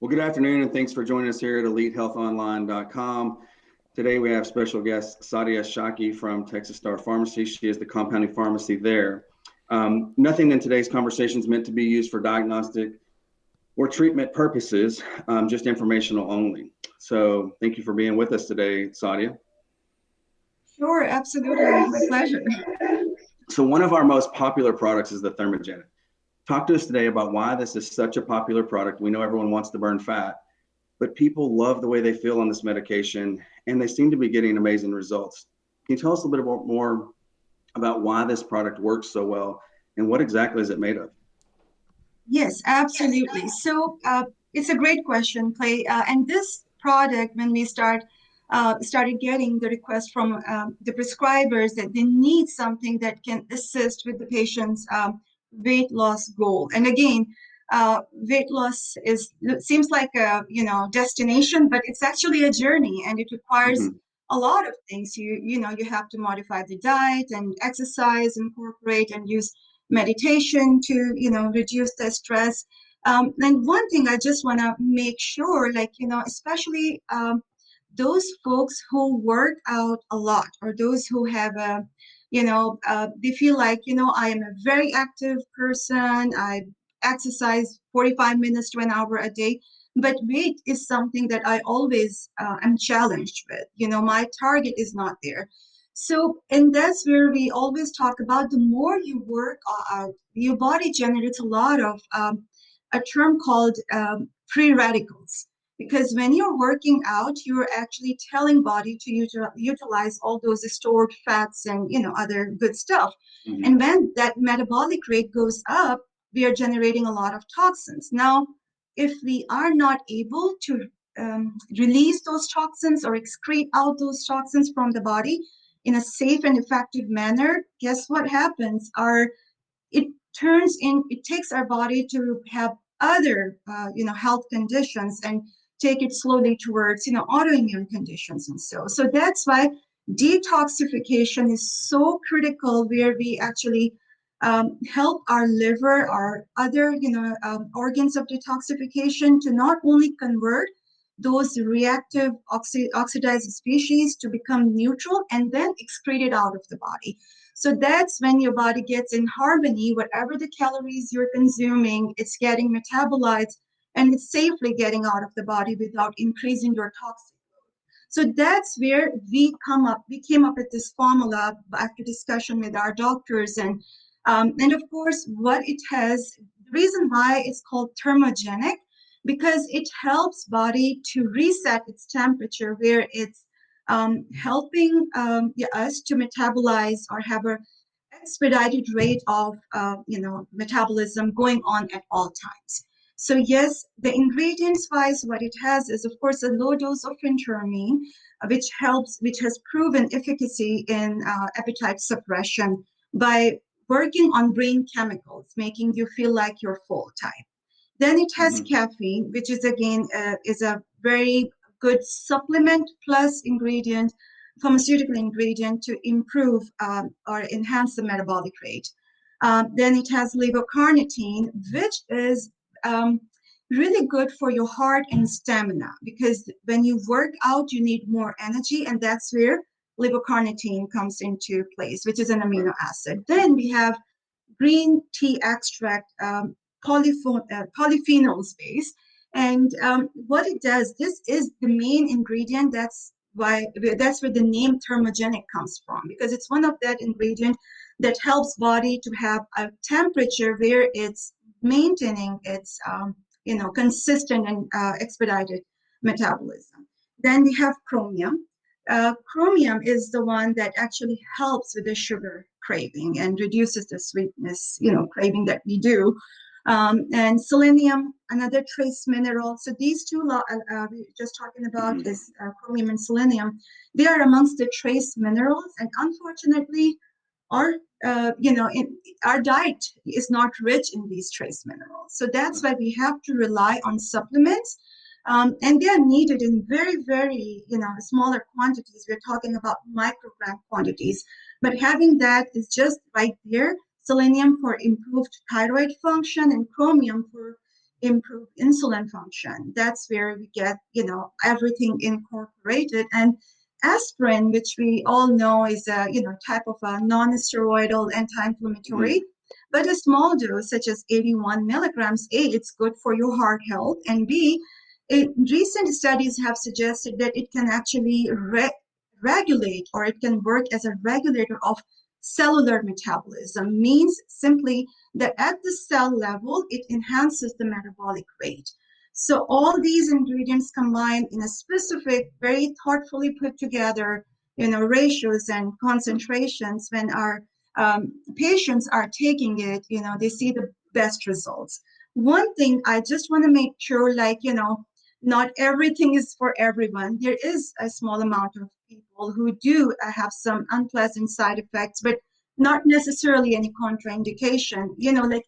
Well, good afternoon, and thanks for joining us here at EliteHealthOnline.com. Today we have special guest Sadia Shaki from Texas Star Pharmacy. She is the compounding pharmacy there. Nothing in today's conversation is meant to be used for diagnostic or treatment purposes, just informational only. So thank you for being with us today, Sadia. Sure, absolutely. My pleasure. So one of our most popular products is the Thermogenic. Talk to us today about why this is such a popular product. We know everyone wants to burn fat, but people love the way they feel on this medication, and they seem to be getting amazing results. Can you tell us a little bit more about why this product works so well, and what exactly is it made of? Yes, absolutely. So it's a great question, Clay. And this product, when we started getting the request from the prescribers that they need something that can assist with the patient's weight loss goal. And again, weight loss seems like a destination, but it's actually a journey, and it requires a lot of things. You have to modify the diet and exercise, incorporate and use meditation to reduce the stress. And one thing I just want to make sure, especially those folks who work out a lot, or those who have they feel like, I am a very active person. I exercise 45 minutes to an hour a day, but weight is something that I always am challenged with. My target is not there. So, and that's where we always talk about, the more you work out, your body generates a lot of a term called free radicals. Because when you're working out, you're actually telling body to utilize all those stored fats and other good stuff. And when that metabolic rate goes up, we are generating a lot of toxins. Now, if we are not able to release those toxins or excrete out those toxins from the body in a safe and effective manner, guess what happens? It takes our body to have other health conditions and take it slowly towards autoimmune conditions. And so that's why detoxification is so critical, where we actually help our liver, our other organs of detoxification, to not only convert those reactive oxidized species to become neutral and then excrete it out of the body. So that's when your body gets in harmony. Whatever the calories you're consuming, it's getting metabolized, and it's safely getting out of the body without increasing your toxic load. So that's where we came up with this formula after discussion with our doctors. And of course, what it has, the reason why it's called thermogenic, because it helps body to reset its temperature, where it's helping us to metabolize or have a expedited rate of metabolism going on at all times. So yes, the ingredients wise, what it has is, of course, a low dose of phentermine, which has proven efficacy in appetite suppression by working on brain chemicals, making you feel like you're full type. Then it has caffeine, which is again is a very good supplement plus ingredient, pharmaceutical ingredient, to improve or enhance the metabolic rate. Then it has levocarnitine, which is really good for your heart and stamina, because when you work out, you need more energy, and that's where levocarnitine comes into place, which is an amino acid. Then we have green tea extract, polyphenols base. And what it does, this is the main ingredient. That's where the name thermogenic comes from, because it's one of that ingredient that helps body to have a temperature where it's maintaining its consistent and expedited metabolism. Then we have chromium. Chromium is the one that actually helps with the sugar craving and reduces the sweetness craving that we do. And selenium, another trace mineral. So these two we're just talking about is chromium and selenium. They are amongst the trace minerals, and unfortunately, our our diet is not rich in these trace minerals. So that's why we have to rely on supplements, and they are needed in very, very smaller quantities. We're talking about microgram quantities, but having that is just right there. Selenium for improved thyroid function, and chromium for improve insulin function. That's where we get, everything incorporated. And aspirin, which we all know is a, type of a non-steroidal anti-inflammatory, but a small dose, such as 81 milligrams, A, it's good for your heart health, and B, recent studies have suggested that it can actually regulate, or it can work as a regulator of cellular metabolism, means simply that at the cell level, it enhances the metabolic rate. So all these ingredients combined in a specific, very thoughtfully put together, ratios and concentrations, when our patients are taking it, they see the best results. One thing I just want to make sure, not everything is for everyone. There is a small amount of people who do have some unpleasant side effects, but not necessarily any contraindication.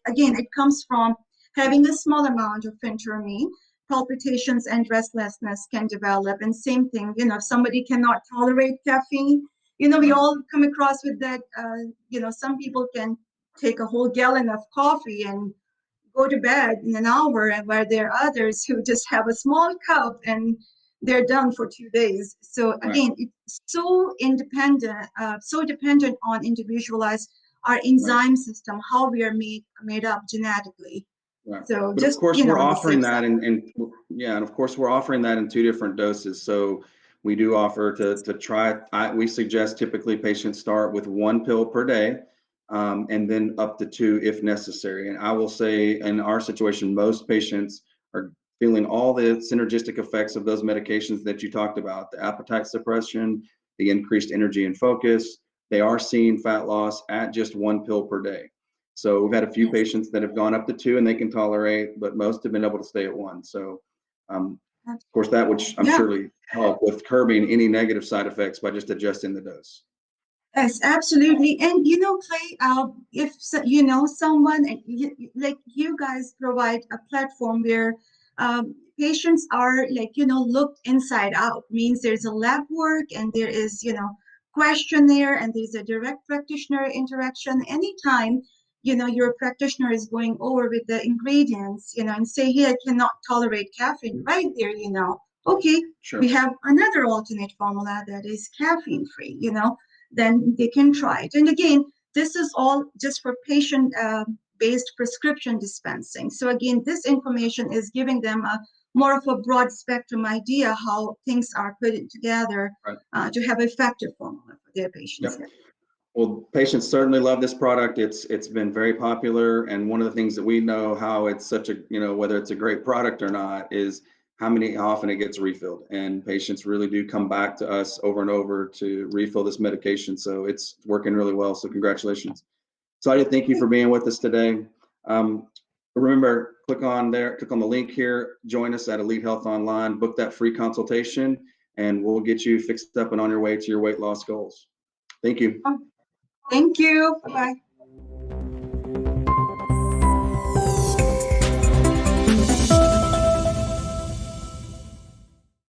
Again, it comes from having a small amount of phentermine. Palpitations and restlessness can develop. And same thing, if somebody cannot tolerate caffeine, we all come across with that. Some people can take a whole gallon of coffee and go to bed in an hour, and where there are others who just have a small cup and they're done for 2 days. So again, it's so independent, so dependent on individualized our enzyme system, how we are made up genetically. Right. So but just, of course, we're offering that, and and of course, we're offering that in 2 different doses. So we do offer to try. We suggest typically patients start with 1 pill per day, and then up to 2 if necessary. And I will say, in our situation, most patients are feeling all the synergistic effects of those medications that you talked about: the appetite suppression, the increased energy and focus. They are seeing fat loss at just 1 pill per day. So we've had a few patients that have gone up to 2 and they can tolerate, but most have been able to stay at 1. So, of course, that would surely help with curbing any negative side effects by just adjusting the dose. Yes, absolutely. And Clay, if someone, like you guys provide a platform where patients are looked inside out, means there's a lab work and there is questionnaire and there's a direct practitioner interaction. Anytime your practitioner is going over with the ingredients, and say, hey, I cannot tolerate caffeine, right there, okay, Sure. we have another alternate formula that is caffeine free, then they can try it. And again, this is all just for patient-based prescription dispensing. So again, this information is giving them more of a broad spectrum idea how things are put together to have effective formula for their patients. Yep. Well, patients certainly love this product. It's been very popular, and one of the things that we know how it's such a, whether it's a great product or not, is how often it gets refilled, and patients really do come back to us over and over to refill this medication. So it's working really well. So congratulations. Sadia, thank you for being with us today. Remember, click on the link here, join us at Elite Health Online, book that free consultation, and we'll get you fixed up and on your way to your weight loss goals. Thank you. Thank you. Bye-bye.